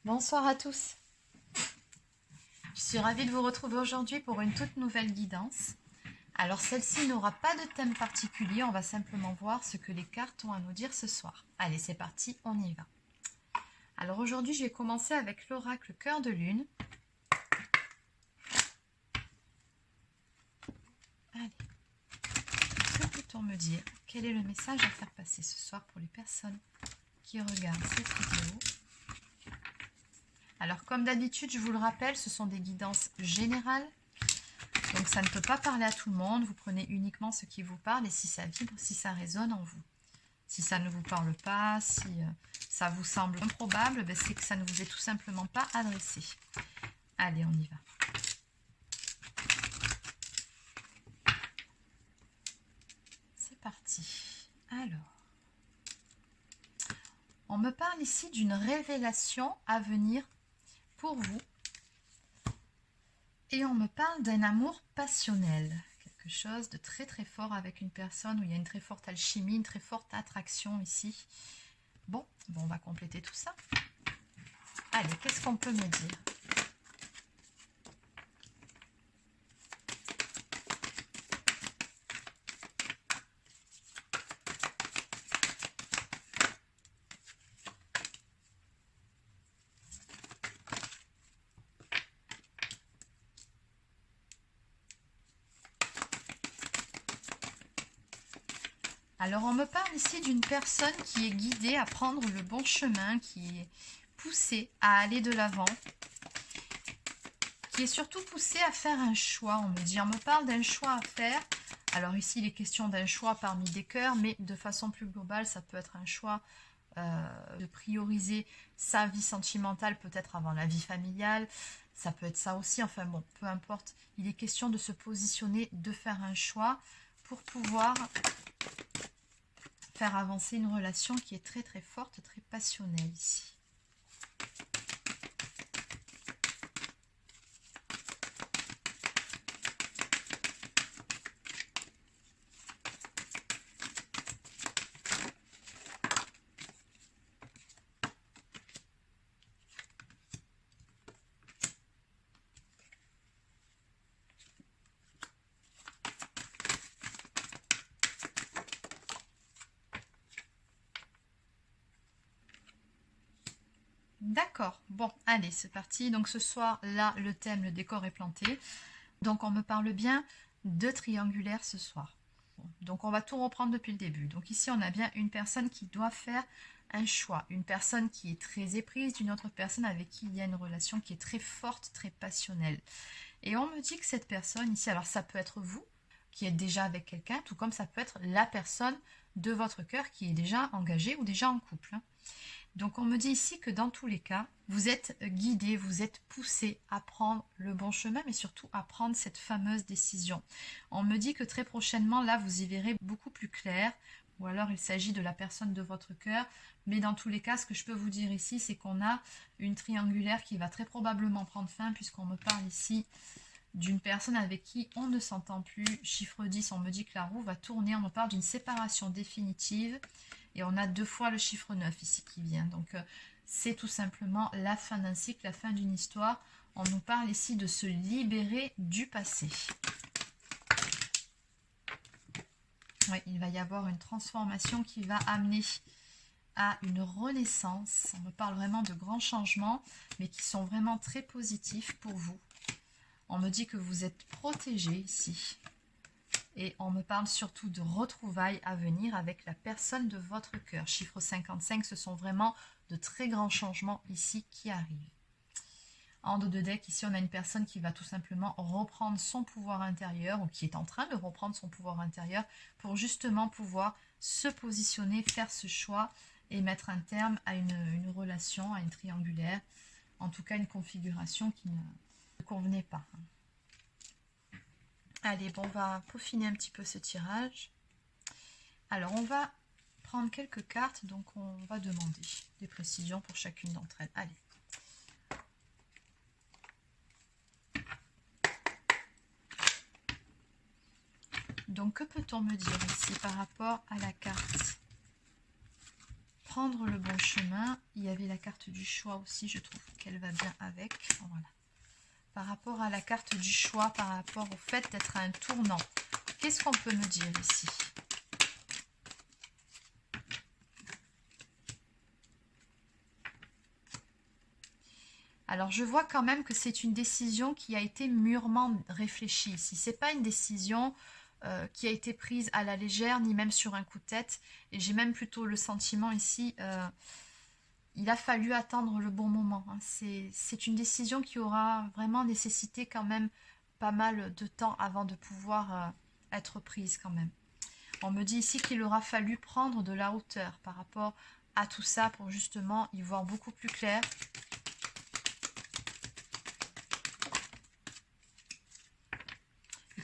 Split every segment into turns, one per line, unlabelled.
Bonsoir à tous. Je suis ravie de vous retrouver aujourd'hui pour une toute nouvelle guidance. Alors celle-ci n'aura pas de thème particulier, on va simplement voir ce que les cartes ont à nous dire ce soir. Allez, c'est parti, on y va. Alors aujourd'hui, je vais commencer avec l'oracle cœur de lune. Allez, que peut-on me dire? Quel est le message à faire passer ce soir pour les personnes qui regardent cette vidéo? Alors comme d'habitude, je vous le rappelle, ce sont des guidances générales. Donc ça ne peut pas parler à tout le monde, vous prenez uniquement ce qui vous parle et si ça vibre, si ça résonne en vous. Si ça ne vous parle pas, si ça vous semble improbable, ben c'est que ça ne vous est tout simplement pas adressé. Allez, on y va. C'est parti. Alors, on me parle ici d'une révélation à venir pour vous. Et on me parle d'un amour passionnel. Quelque chose de très très fort avec une personne où il y a une très forte alchimie, une très forte attraction ici. Bon, on va compléter tout ça. Allez, qu'est-ce qu'on peut me dire? Alors on me parle ici d'une personne qui est guidée à prendre le bon chemin, qui est poussée à aller de l'avant, qui est surtout poussée à faire un choix. On me parle d'un choix à faire. Alors ici il est question d'un choix parmi des cœurs, mais de façon plus globale, ça peut être un choix de prioriser sa vie sentimentale peut-être avant la vie familiale. Ça peut être ça aussi, enfin bon, peu importe. Il est question de se positionner, de faire un choix pour pouvoir faire avancer une relation qui est très très forte, très passionnelle ici. D'accord, bon, allez, c'est parti. Donc ce soir, là, le thème, le décor est planté. Donc on me parle bien de triangulaire ce soir. Donc on va tout reprendre depuis le début. Donc ici, on a bien une personne qui doit faire un choix. Une personne qui est très éprise d'une autre personne avec qui il y a une relation qui est très forte, très passionnelle. Et on me dit que cette personne ici, alors ça peut être vous qui êtes déjà avec quelqu'un, tout comme ça peut être la personne de votre cœur qui est déjà engagée ou déjà en couple. Donc on me dit ici que dans tous les cas, vous êtes guidé, vous êtes poussé à prendre le bon chemin, mais surtout à prendre cette fameuse décision. On me dit que très prochainement, là, vous y verrez beaucoup plus clair, ou alors il s'agit de la personne de votre cœur, mais dans tous les cas, ce que je peux vous dire ici, c'est qu'on a une triangulaire qui va très probablement prendre fin, puisqu'on me parle ici d'une personne avec qui on ne s'entend plus. Chiffre 10, on me dit que la roue va tourner, on me parle d'une séparation définitive. Et on a 2 fois le chiffre 9 ici qui vient. Donc c'est tout simplement la fin d'un cycle, la fin d'une histoire. On nous parle ici de se libérer du passé. Oui, il va y avoir une transformation qui va amener à une renaissance. On me parle vraiment de grands changements, mais qui sont vraiment très positifs pour vous. On me dit que vous êtes protégé ici. Et on me parle surtout de retrouvailles à venir avec la personne de votre cœur. Chiffre 55, ce sont vraiment de très grands changements ici qui arrivent. En dos de deck, ici on a une personne qui va tout simplement reprendre son pouvoir intérieur ou qui est en train de reprendre son pouvoir intérieur pour justement pouvoir se positionner, faire ce choix et mettre un terme à une relation, à une triangulaire. En tout cas, une configuration qui ne convenait pas. Allez, bon, on va peaufiner un petit peu ce tirage. Alors, on va prendre quelques cartes, donc on va demander des précisions pour chacune d'entre elles. Allez. Donc, que peut-on me dire ici par rapport à la carte prendre le bon chemin. Il y avait la carte du choix aussi, je trouve qu'elle va bien avec. Voilà. Par rapport à la carte du choix, par rapport au fait d'être à un tournant, qu'est-ce qu'on peut me dire ici? Alors, je vois quand même que c'est une décision qui a été mûrement réfléchie ici. Ce n'est pas une décision qui a été prise à la légère, ni même sur un coup de tête. Et j'ai même plutôt le sentiment ici, il a fallu attendre le bon moment. Hein. C'est une décision qui aura vraiment nécessité quand même pas mal de temps avant de pouvoir être prise quand même. On me dit ici qu'il aura fallu prendre de la hauteur par rapport à tout ça pour justement y voir beaucoup plus clair.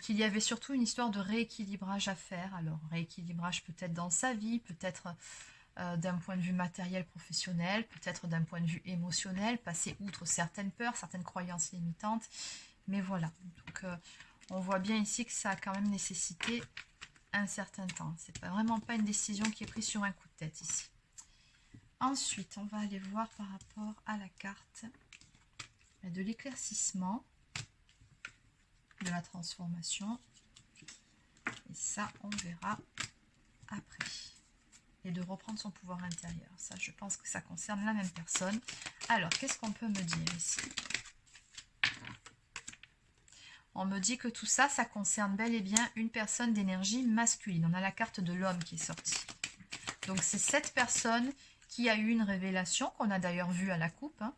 Qu'il y avait surtout une histoire de rééquilibrage à faire. Alors, rééquilibrage peut-être dans sa vie, peut-être d'un point de vue matériel, professionnel, peut-être d'un point de vue émotionnel, passer outre certaines peurs, certaines croyances limitantes. Mais voilà, donc on voit bien ici que ça a quand même nécessité un certain temps. C'est vraiment pas une décision qui est prise sur un coup de tête ici. Ensuite, on va aller voir par rapport à la carte de l'éclaircissement, de la transformation, et ça on verra après, et de reprendre son pouvoir intérieur. Ça, je pense que ça concerne la même personne. Alors, qu'est-ce qu'on peut me dire ici? On me dit que tout ça, ça concerne bel et bien une personne d'énergie masculine. On a la carte de l'homme qui est sortie. Donc c'est cette personne qui a eu une révélation, qu'on a d'ailleurs vue à la coupe, hein,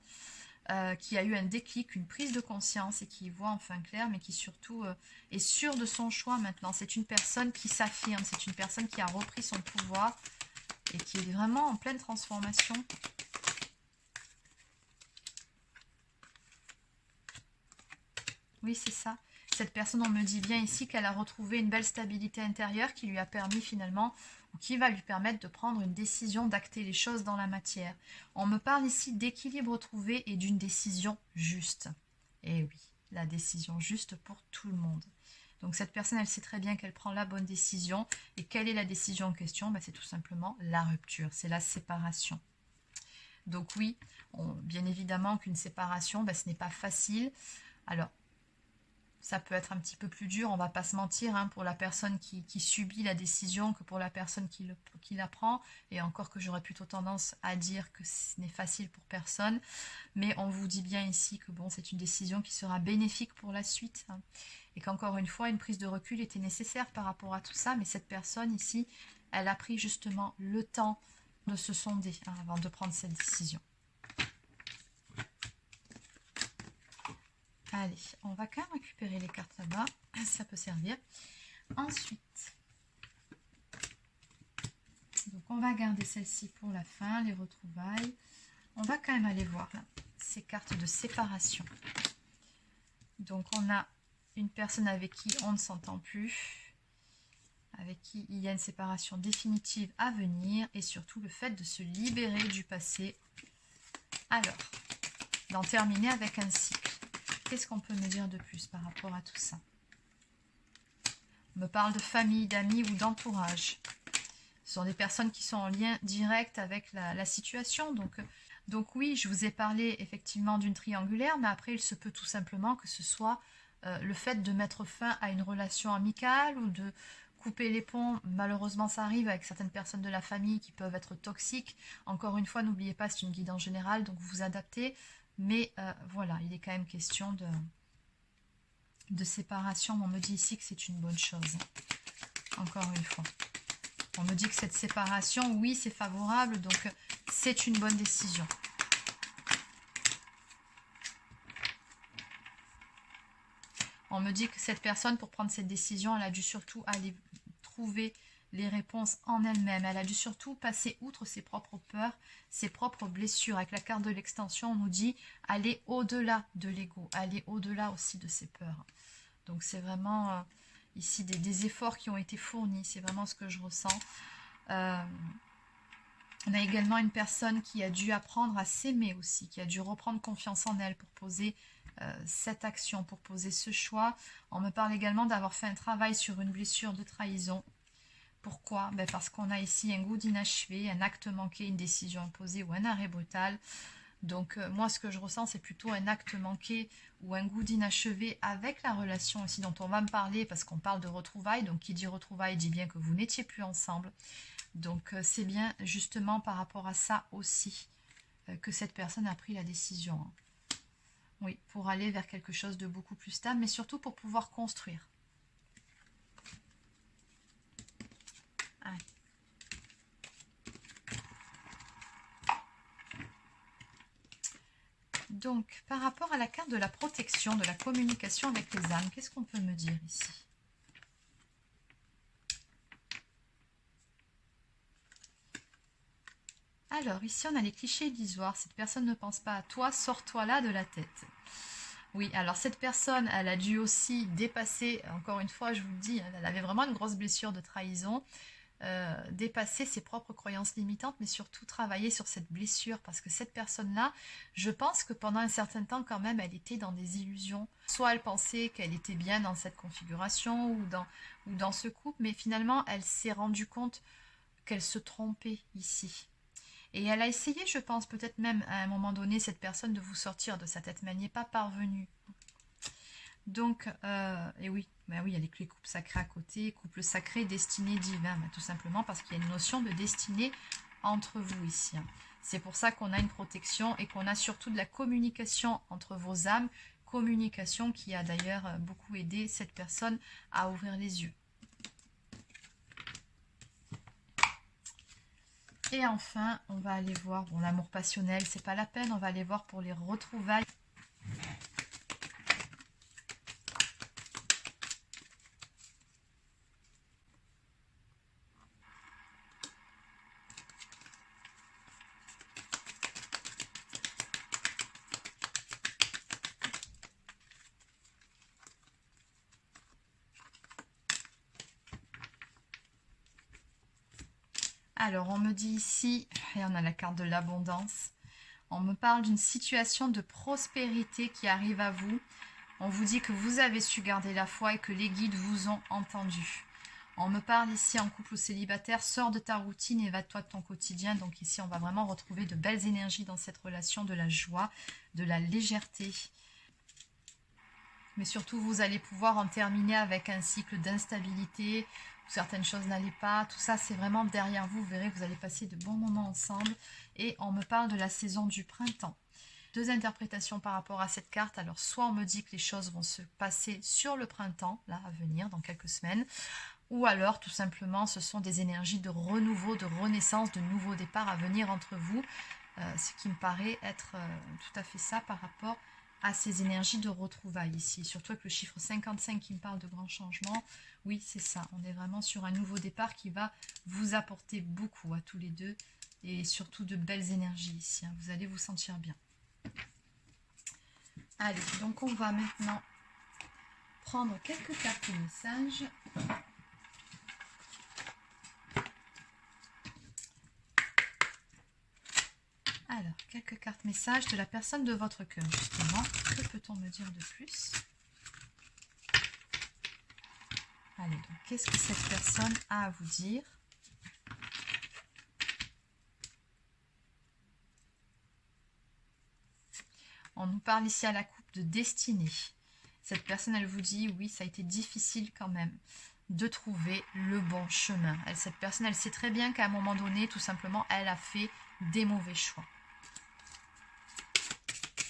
qui a eu un déclic, une prise de conscience et qui voit enfin clair, mais qui surtout est sûre de son choix maintenant. C'est une personne qui s'affirme, c'est une personne qui a repris son pouvoir et qui est vraiment en pleine transformation. Oui, c'est ça. Cette personne, on me dit bien ici qu'elle a retrouvé une belle stabilité intérieure qui lui a permis finalement, ou qui va lui permettre de prendre une décision, d'acter les choses dans la matière. On me parle ici d'équilibre trouvé et d'une décision juste. Et oui, la décision juste pour tout le monde. Donc cette personne, elle sait très bien qu'elle prend la bonne décision. Et quelle est la décision en question? C'est tout simplement la rupture, c'est la séparation. Donc oui, bien évidemment qu'une séparation, ce n'est pas facile. Alors, ça peut être un petit peu plus dur, on ne va pas se mentir, hein, pour la personne qui subit la décision que pour la personne qui la prend. Et encore que j'aurais plutôt tendance à dire que ce n'est facile pour personne. Mais on vous dit bien ici que bon, c'est une décision qui sera bénéfique pour la suite. Hein, et qu'encore une fois, une prise de recul était nécessaire par rapport à tout ça. Mais cette personne ici, elle a pris justement le temps de se sonder, hein, avant de prendre cette décision. Allez, on va quand même récupérer les cartes là-bas, ça peut servir. Ensuite, donc on va garder celle-ci pour la fin, les retrouvailles. On va quand même aller voir là, ces cartes de séparation. Donc on a une personne avec qui on ne s'entend plus, avec qui il y a une séparation définitive à venir, et surtout le fait de se libérer du passé. Alors, d'en terminer avec un cycle. Qu'est-ce qu'on peut me dire de plus par rapport à tout ça? On me parle de famille, d'amis ou d'entourage. Ce sont des personnes qui sont en lien direct avec la situation. Donc oui, je vous ai parlé effectivement d'une triangulaire, mais après il se peut tout simplement que ce soit le fait de mettre fin à une relation amicale ou de couper les ponts. Malheureusement, ça arrive avec certaines personnes de la famille qui peuvent être toxiques. Encore une fois, n'oubliez pas, c'est une guidance générale, donc vous vous adaptez. Mais voilà, il est quand même question de séparation. On me dit ici que c'est une bonne chose. Encore une fois. On me dit que cette séparation, oui, c'est favorable. Donc, c'est une bonne décision. On me dit que cette personne, pour prendre cette décision, elle a dû surtout aller trouver les réponses en elle-même. Elle a dû surtout passer outre ses propres peurs, ses propres blessures. Avec la carte de l'extension, on nous dit aller au-delà de l'ego, aller au-delà aussi de ses peurs. Donc c'est vraiment ici des efforts qui ont été fournis, c'est vraiment ce que je ressens. On a également une personne qui a dû apprendre à s'aimer aussi, qui a dû reprendre confiance en elle pour poser cette action, pour poser ce choix. On me parle également d'avoir fait un travail sur une blessure de trahison. Pourquoi? Ben parce qu'on a ici un goût d'inachevé, un acte manqué, une décision imposée ou un arrêt brutal. Donc moi ce que je ressens c'est plutôt un acte manqué ou un goût d'inachevé avec la relation aussi dont on va me parler parce qu'on parle de retrouvailles. Donc qui dit retrouvailles dit bien que vous n'étiez plus ensemble. Donc c'est bien justement par rapport à ça aussi que cette personne a pris la décision. Hein. Oui, pour aller vers quelque chose de beaucoup plus stable, mais surtout pour pouvoir construire. Allez. Donc, par rapport à la carte de la protection, de la communication avec les âmes, qu'est-ce qu'on peut me dire ici? Alors, ici, on a les clichés illusoires. Cette personne ne pense pas à toi, sors-toi là de la tête. Oui, alors cette personne, elle a dû aussi dépasser, encore une fois, je vous le dis, elle avait vraiment une grosse blessure de trahison, dépasser ses propres croyances limitantes, mais surtout travailler sur cette blessure, parce que cette personne-là, je pense que pendant un certain temps, quand même, elle était dans des illusions. Soit elle pensait qu'elle était bien dans cette configuration ou dans ce couple, mais finalement, elle s'est rendue compte qu'elle se trompait ici. Et elle a essayé, je pense, peut-être même à un moment donné, cette personne de vous sortir de sa tête, mais elle n'y est pas parvenue. Donc, et oui, ben oui, il y a les couples sacrés à côté, couple sacré, destinée, divin, ben tout simplement parce qu'il y a une notion de destinée entre vous ici. Hein. C'est pour ça qu'on a une protection et qu'on a surtout de la communication entre vos âmes, communication qui a d'ailleurs beaucoup aidé cette personne à ouvrir les yeux. Et enfin, on va aller voir, bon, l'amour passionnel, c'est pas la peine, on va aller voir pour les retrouvailles. Alors, on me dit ici, et on a la carte de l'abondance, on me parle d'une situation de prospérité qui arrive à vous. On vous dit que vous avez su garder la foi et que les guides vous ont entendu. On me parle ici en couple ou célibataire, sors de ta routine et va-toi de ton quotidien. Donc ici, on va vraiment retrouver de belles énergies dans cette relation, de la joie, de la légèreté. Mais surtout, vous allez pouvoir en terminer avec un cycle d'instabilité, où certaines choses n'allaient pas. Tout ça, c'est vraiment derrière vous. Vous verrez, vous allez passer de bons moments ensemble. Et on me parle de la saison du printemps. Deux interprétations par rapport à cette carte. Alors, soit on me dit que les choses vont se passer sur le printemps, là, à venir, dans quelques semaines. Ou alors, tout simplement, ce sont des énergies de renouveau, de renaissance, de nouveau départ à venir entre vous. Ce qui me paraît être tout à fait ça par rapport à ces énergies de retrouvailles ici. Surtout avec le chiffre 55 qui me parle de grands changements. Oui, c'est ça. On est vraiment sur un nouveau départ qui va vous apporter beaucoup à tous les deux. Et surtout de belles énergies ici. Hein. Vous allez vous sentir bien. Allez, donc on va maintenant prendre quelques cartes de messages. Alors, quelques cartes messages de la personne de votre cœur, justement. Que peut-on me dire de plus? Allez, donc, qu'est-ce que cette personne a à vous dire? On nous parle ici à la coupe de destinée. Cette personne, elle vous dit, oui, ça a été difficile quand même de trouver le bon chemin. Cette personne, elle sait très bien qu'à un moment donné, tout simplement, elle a fait des mauvais choix.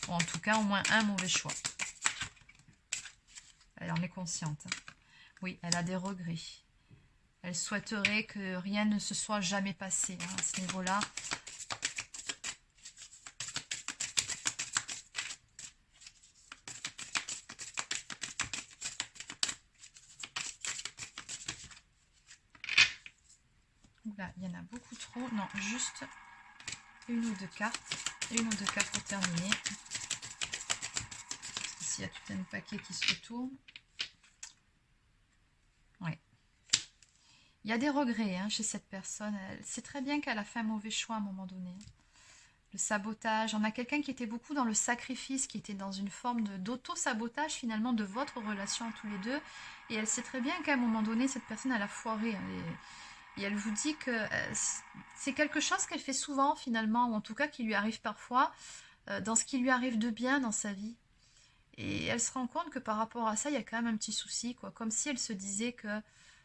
Ou en tout cas, au moins un mauvais choix. Elle en est consciente. Oui, elle a des regrets. Elle souhaiterait que rien ne se soit jamais passé hein, à ce niveau-là. Oula, il y en a beaucoup trop. Non, juste une ou deux cartes. Une ou deux cartes pour terminer. Ici, il y a tout un paquet qui se retourne. Oui. Il y a des regrets hein, chez cette personne. Elle sait très bien qu'elle a fait un mauvais choix à un moment donné. Le sabotage. On a quelqu'un qui était beaucoup dans le sacrifice, qui était dans une forme d'auto-sabotage finalement de votre relation à tous les deux. Et elle sait très bien qu'à un moment donné, cette personne, elle a foiré. Et elle vous dit que c'est quelque chose qu'elle fait souvent finalement, ou en tout cas qui lui arrive parfois, dans ce qui lui arrive de bien dans sa vie. Et elle se rend compte que par rapport à ça, il y a quand même un petit souci, quoi. Comme si elle se disait que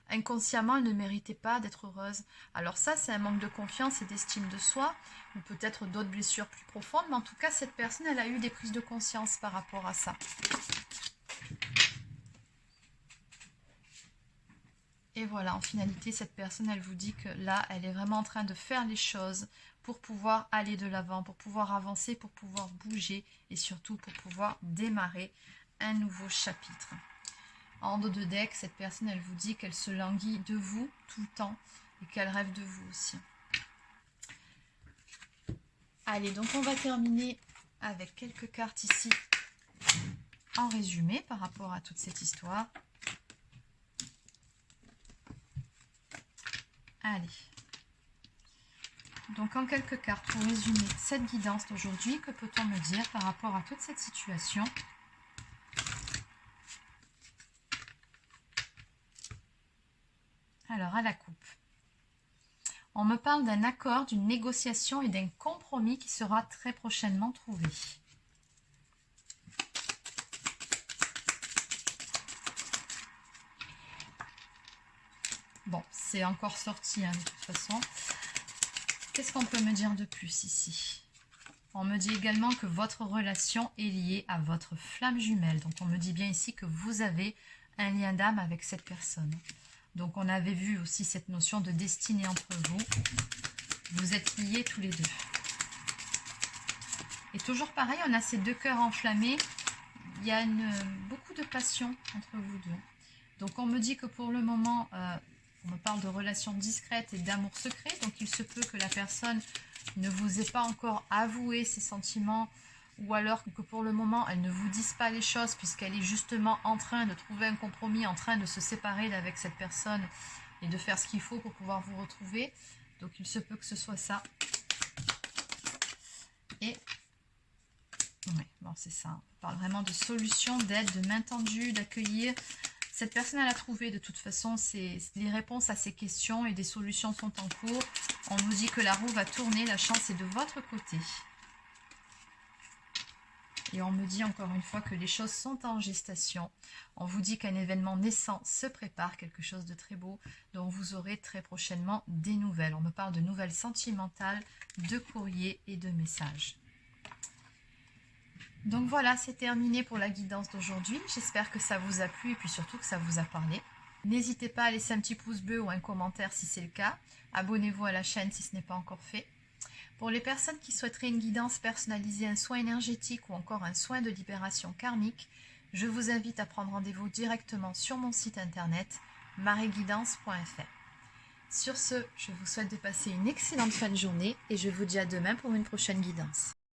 inconsciemment, elle ne méritait pas d'être heureuse. Alors ça, c'est un manque de confiance et d'estime de soi, ou peut-être d'autres blessures plus profondes, mais en tout cas, cette personne, elle a eu des prises de conscience par rapport à ça. Et voilà, en finalité, cette personne, elle vous dit que là, elle est vraiment en train de faire les choses pour pouvoir aller de l'avant, pour pouvoir avancer, pour pouvoir bouger et surtout pour pouvoir démarrer un nouveau chapitre. En dos de deck, cette personne, elle vous dit qu'elle se languit de vous tout le temps et qu'elle rêve de vous aussi. Allez, donc on va terminer avec quelques cartes ici en résumé par rapport à toute cette histoire. Allez. Donc en quelques cartes, pour résumer cette guidance d'aujourd'hui, que peut-on me dire par rapport à toute cette situation ? Alors, à la coupe. On me parle d'un accord, d'une négociation et d'un compromis qui sera très prochainement trouvé. Bon, c'est encore sorti hein, de toute façon. Qu'est-ce qu'on peut me dire de plus ici? On me dit également que votre relation est liée à votre flamme jumelle. Donc on me dit bien ici que vous avez un lien d'âme avec cette personne. Donc on avait vu aussi cette notion de destinée entre vous. Vous êtes liés tous les deux. Et toujours pareil, on a ces deux cœurs enflammés. Il y a beaucoup de passion entre vous deux. Donc on me dit que pour le moment, on me parle de relations discrètes et d'amour secret. Donc il se peut que la personne ne vous ait pas encore avoué ses sentiments, ou alors que pour le moment, elle ne vous dise pas les choses puisqu'elle est justement en train de trouver un compromis, en train de se séparer avec cette personne et de faire ce qu'il faut pour pouvoir vous retrouver. Donc il se peut que ce soit ça. Et ouais, bon, c'est ça. On parle vraiment de solutions, d'aide, de main tendue, d'accueillir. Cette personne, elle a trouvé de toute façon les réponses à ces questions et des solutions sont en cours. On nous dit que la roue va tourner, la chance est de votre côté. Et on me dit encore une fois que les choses sont en gestation. On vous dit qu'un événement naissant se prépare, quelque chose de très beau, dont vous aurez très prochainement des nouvelles. On me parle de nouvelles sentimentales, de courriers et de messages. Donc voilà, c'est terminé pour la guidance d'aujourd'hui. J'espère que ça vous a plu et puis surtout que ça vous a parlé. N'hésitez pas à laisser un petit pouce bleu ou un commentaire si c'est le cas. Abonnez-vous à la chaîne si ce n'est pas encore fait. Pour les personnes qui souhaiteraient une guidance personnalisée, un soin énergétique ou encore un soin de libération karmique, je vous invite à prendre rendez-vous directement sur mon site internet mareguidance.fr. Sur ce, je vous souhaite de passer une excellente fin de journée et je vous dis à demain pour une prochaine guidance.